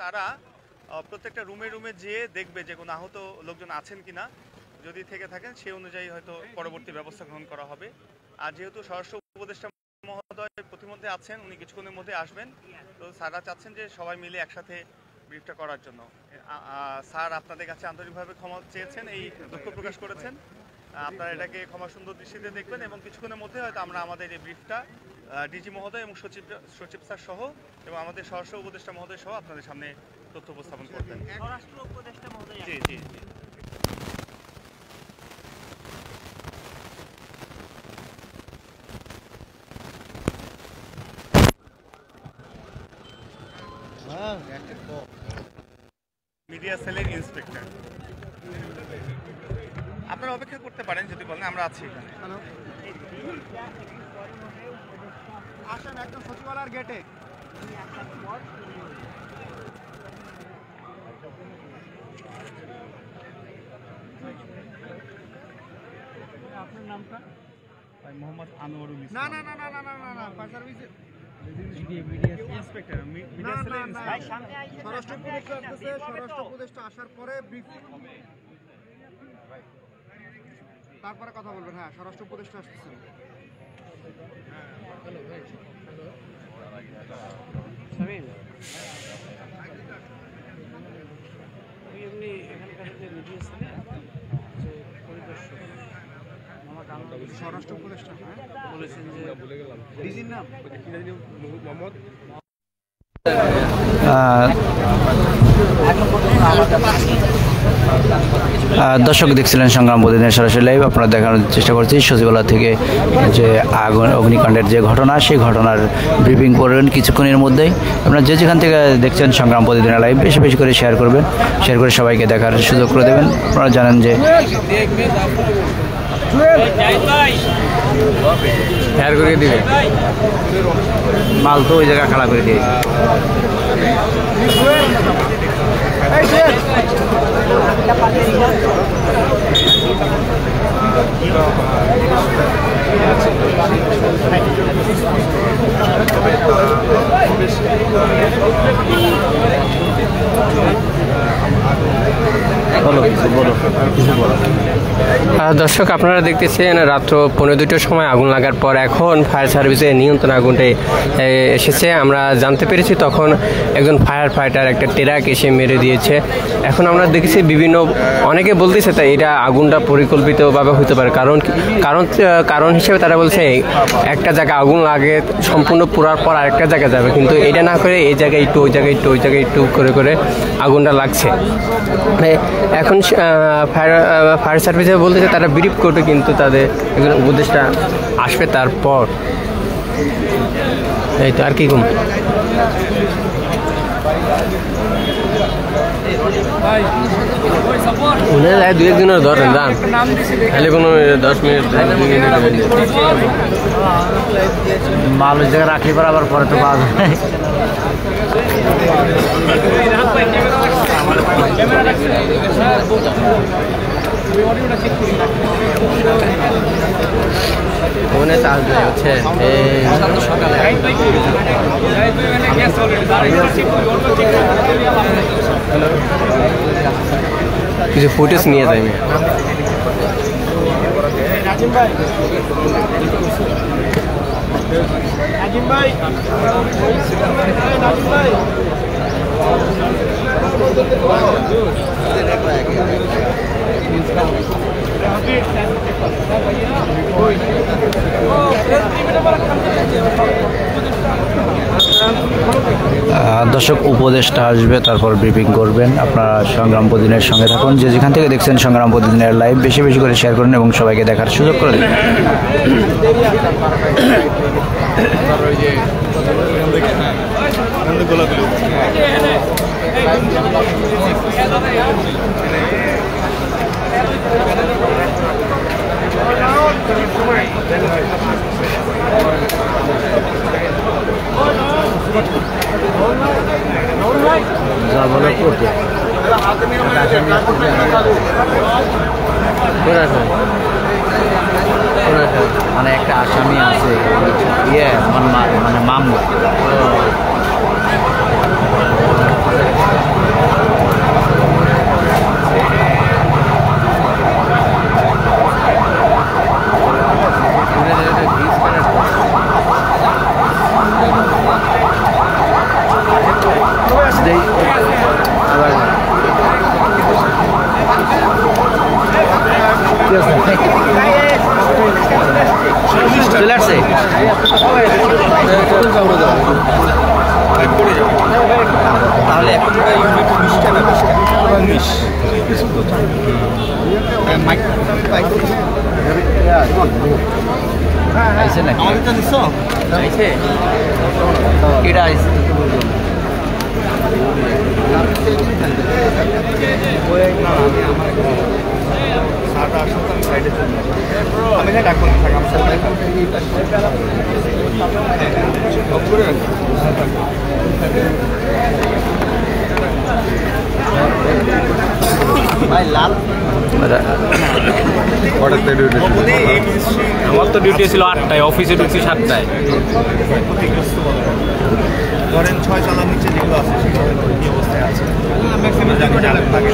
তারা প্রত্যেকটা রুমে রুমে যেয়ে দেখবে যে কোনো আহত লোকজন আছেন কিনা, যদি থেকে থাকেন সেই অনুযায়ী হয়তো পরবর্তী ব্যবস্থা গ্রহণ করা হবে। আর যেহেতু স্বরাষ্ট্র উপদেষ্টা মহোদয় প্রতিমধ্যে আছেন, উনি কিছুক্ষণের মধ্যে আসবেন, তো স্যাররা চাচ্ছেন যে সবাই মিলে একসাথে ব্রিফটা করার জন্য। স্যার আপনাদের কাছে আন্তরিকভাবে ক্ষমা চেয়েছেন, এই দুঃখ প্রকাশ করেছেন। আপনারা এটাকে ক্ষমা সুন্দর দৃষ্টিতে দেখবেন এবং কিছুক্ষণের মধ্যে হয়তো আমরা আমাদের এই ব্রিফটা ডিজি মহোদয় এবং সচিব স্যার সহ এবং আমাদের স্বরাষ্ট্র উপদেষ্টা মহোদয় সহ আপনাদের সামনে তথ্য উপস্থাপন করবেন। স্বরাষ্ট্র উপদেষ্টা মহোদয় জি জি জি। মিডিয়া সেলের ইন্সপেক্টর, আপনারা অপেক্ষা করতে পারেন যদি বলেন, আমরা আছি এখানে। আসেন একদম সচিবালয়ের গেটে। আপনার নামটা? মোহাম্মদ আনোয়ারুল না ইসলাম। না না না না না না না ফায়ার সার্ভিসে ইন্সপেক্টর, মিডিয়া সেলের ইন্সপেক্টর। স্বরাষ্ট্র উপদেষ্টা আসতেছে, স্বরাষ্ট্র উপদেষ্টা আসার পরে ব্রিফ, তারপরে কথা বলবেন। হ্যাঁ, স্বরাষ্ট্র উপদেষ্টা আসতেছে। এমনি এখানকার যে মিডিয়া সেলে যে পরিদর্শক স্বরাষ্ট্র উপদেষ্টা বলেছেন যে ডিজির নাম মোহাম্মদ দর্শক দেখছিলেন সংগ্রাম প্রতিদিনের সরাসরি লাইভ। আপনারা দেখানোর চেষ্টা করছি সচিবালয় থেকে যে অগ্নিকাণ্ডের যে ঘটনা, সেই ঘটনার ব্রিফিং করবেন কিছুক্ষণের মধ্যেই। আপনারা যে যেখান থেকে দেখছেন সংগ্রাম প্রতিদিনের লাইভ বেশি বেশি করে শেয়ার করবেন, শেয়ার করে সবাইকে দেখার সুযোগ করে দেবেন। আপনারা জানেন যে শেয়ার করে দিবে, মাল তো ওই জায়গায় খাড়া করে দিয়েছে। দর্শক আপনারা দেখতেছেন রাত্র ১৫-২টার সময় আগুন লাগার পর এখন ফায়ার সার্ভিসের নিয়ন্ত্রণ আগুনটাই এসেছে। আমরা জানতে পেরেছি তখন একজন ফায়ার ফাইটার একটা ট্রাক এসে মেরে দিয়েছে। এখন আমরা দেখেছি বিভিন্ন অনেকে বলতেছে তাই এটা আগুনটা পরিকল্পিতভাবে হতে পারে, কারণ হিসেবে তারা বলছে একটা জায়গায় আগুন লাগে সম্পূর্ণ পুরার পর আরেকটা জায়গায় যাবে, কিন্তু এটা না করে এই জায়গায় একটু ওই জায়গায় একটু ওই জায়গায় একটু করে করে আগুনটা লাগছে। এখন ফায়ার সার্ভিসে বলতেছে তারা ব্রিফ করবে, কিন্তু তাদের একজন উপদেষ্টা আসবে তারপর। এই তো আর কি কম দু একদিনের ধরেন দাম তাহলে কোনো 10 মিনিট মাল ওই জায়গায় রাখলে পর আবার পরে তো পাওয়া যায়। ফোনে চার্জ নেই হচ্ছে কিছু ফুটেজ নিয়ে যাই। দর্শক উপদেষ্টা আসবে, তারপর ব্রিফিং করবেন। আপনারা সংগ্রাম প্রতিদিনের সঙ্গে থাকুন, যে যেখান থেকে দেখছেন সংগ্রাম প্রতিদিনের লাইভ বেশি বেশি করে শেয়ার করুন এবং সবাইকে দেখার সুযোগ করে দিন। মানে একটা আসামি আছে মানে মামলা দেই আবার চলে আসছে তাহলে আইসে নাকি আইসে কেডা আইসে আমি না ডাক্তার থাকি আমার সাথে ভাই লাল আমার তো ডিউটি ছিল 8টায়, অফিসে ঢুকছি 7টায়। ধরেন 6 তলার নিচে যেগুলো আছে সেগুলো কি অবস্থায় আছে ম্যাক্সিমাম জানি না লাগে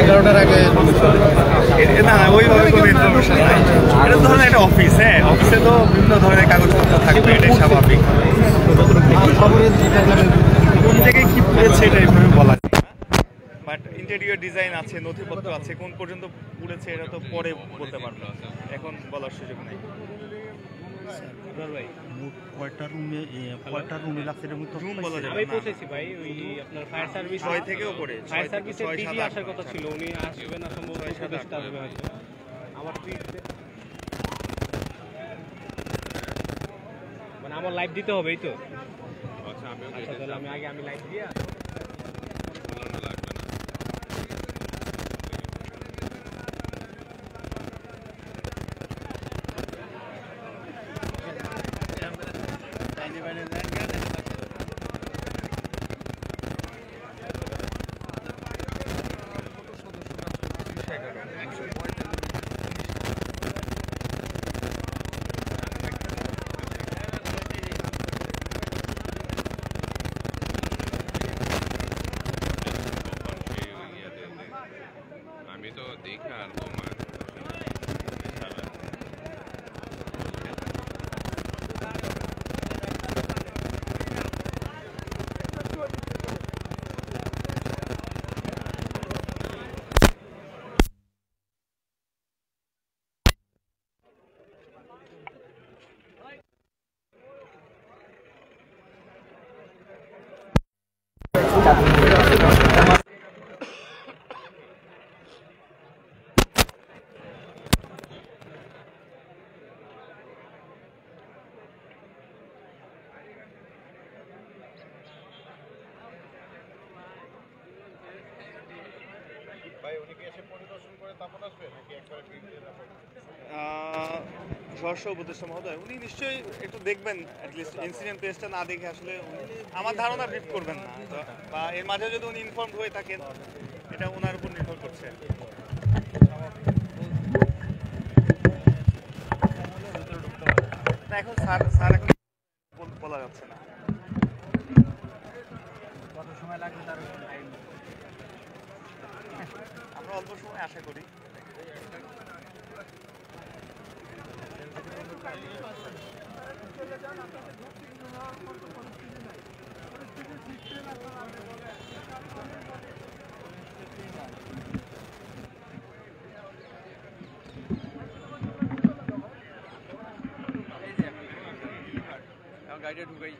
11টার আগে না ওইভাবে কোনো ইনফরমেশন নাই। এটা ধরেন একটা অফিস, হ্যাঁ অফিসে তো বিভিন্ন ধরনের কাগজপত্র থাকবে, এটাই স্বাভাবিক। কোন জায়গায় কি পড়েছে এটা এইভাবে বলা যায় না, বাট ইন্টেরিয়র ডিজাইন আছে, নথিপত্র আছে, কোন পর্যন্ত পড়েছে এটা তো পরে বলতে পারবো, এখন বলার সুযোগ নেই। কয়টা রুমে লাগছে এর মধ্যে রুম বলা যাবে আমি না। পৌঁছেছি ভাই, ওই আপনার ফায়ার সার্ভিস 6 থেকেও পড়ে, ফায়ার সার্ভিসের ডিজি আসার কথা ছিল, উনি আসবে না সম্ভবত, 6, 7, উপদেষ্টা আসবে হয়তো। আমার মানে আমার লাইভ দিতে হবে এই তো। আচ্ছা তাহলে আমি লাইভ দিয়ে আমি তো দেখি আর তোমার স্বরাষ্ট্র উপদেষ্টা মহোদয় উনি নিশ্চয়ই একটু দেখবেন, অ্যাটলিস্ট ইনসিডেন্ট প্লেসটা না দেখে আসলে আমার ধারণা ব্রিফ করবেন না, বা এর মাঝে যদি উনি ইনফর্মড হয়ে থাকেন এটা ওনার উপর নির্ভর করছে। না এখন স্যার এখন বলা যাচ্ছে না কত সময় লাগবে, তার আমরা অল্প সময় আশা করি। গাড়িটা ঢুকাই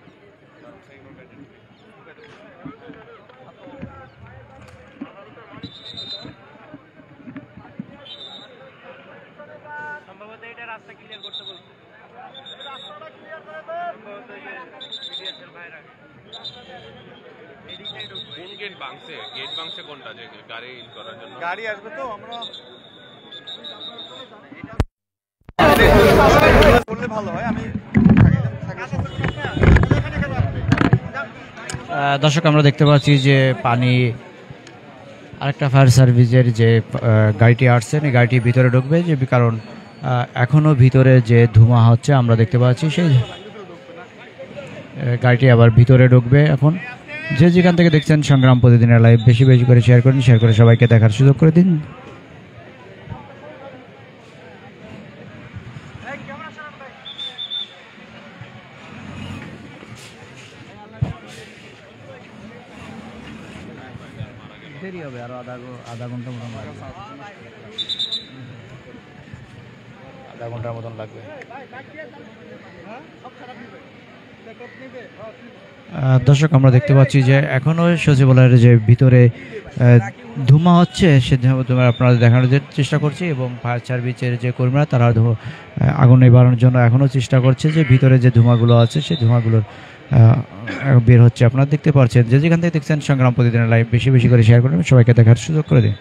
সম্ভবত এটা রাস্তা ক্লিয়ার করতে বলছে, কোন গেট ভাঙছে? গেট ভাঙছে কোনটা, যে গাড়ি ইন করার জন্য গাড়ি আসবে তো আমরা করলে ভালো হয়। আমি দর্শক আমরা দেখতে পাচ্ছি যে পানি আরেকটা ফায়ার সার্ভিসের যে গাড়িটি আসছেন এই গাড়িটি ভিতরে ঢুকবে, যে কারণ এখনও ভিতরে যে ধোঁয়া হচ্ছে আমরা দেখতে পাচ্ছি, সেই গাড়িটি আবার ভিতরে ঢুকবে। এখন যে যেখান থেকে দেখছেন সংগ্রাম প্রতিদিনের লাইভ বেশি বেশি করে শেয়ার করুন, শেয়ার করে সবাইকে দেখার সুযোগ করে দিন। দেরি হবে, আরো আধা ঘন্টা মতন লাগবে, আধা ঘন্টার মতন লাগবে। দর্শক আমরা দেখতে পাচ্ছি যে এখনো সচিবালয়ের যে ভিতরে ধোঁয়া হচ্ছে, সে ধোঁয়া আপনারা দেখানোর চেষ্টা করছি, এবং ফায়ার সার্ভিসের যে কর্মীরা তারা আগুন নিবারণের জন্য এখনও চেষ্টা করছে, যে ভিতরে যে ধোঁয়াগুলো আছে সেই ধোঁয়াগুলোর বের হচ্ছে। আপনারা দেখতে পাচ্ছেন, যে যেখান থেকে দেখছেন সংগ্রাম প্রতিদিনের লাইভ বেশি বেশি করে শেয়ার করবেন, সবাইকে দেখার সুযোগ করে দিন।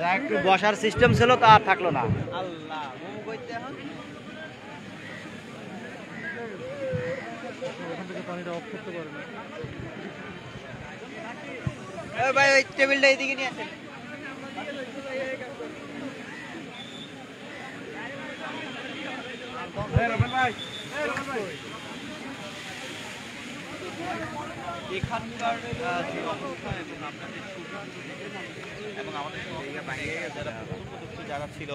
যা একটু বসার সিস্টেম ছিল তা আর থাকলো না। আল্লাহ ভাই ওই টেবিলটা এইদিকে নিয়ে আসেন। এখানকার এবং আমাদের বাইরে যারা প্রত্যক্ষদর্শী যারা ছিল,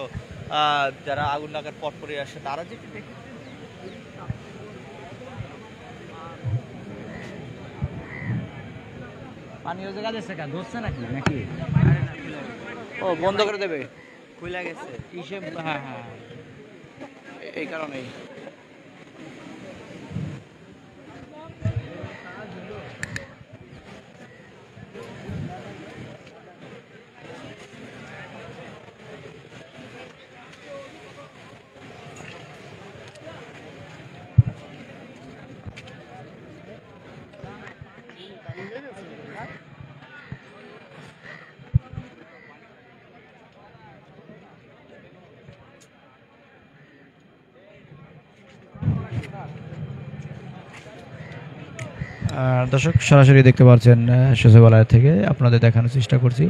যারা আগুন লাগার পর পরে আসে, তারা যে পানি ওই জায়গা দিচ্ছে ধরছে নাকি ও বন্ধ করে দেবে, খুলে গেছে হিসেব। হ্যাঁ হ্যাঁ, এই কারণেই। দর্শক সরাসরি দেখতে পাচ্ছেন সচিবালয় থেকে, আপনাদের দেখানোর চেষ্টা করছি।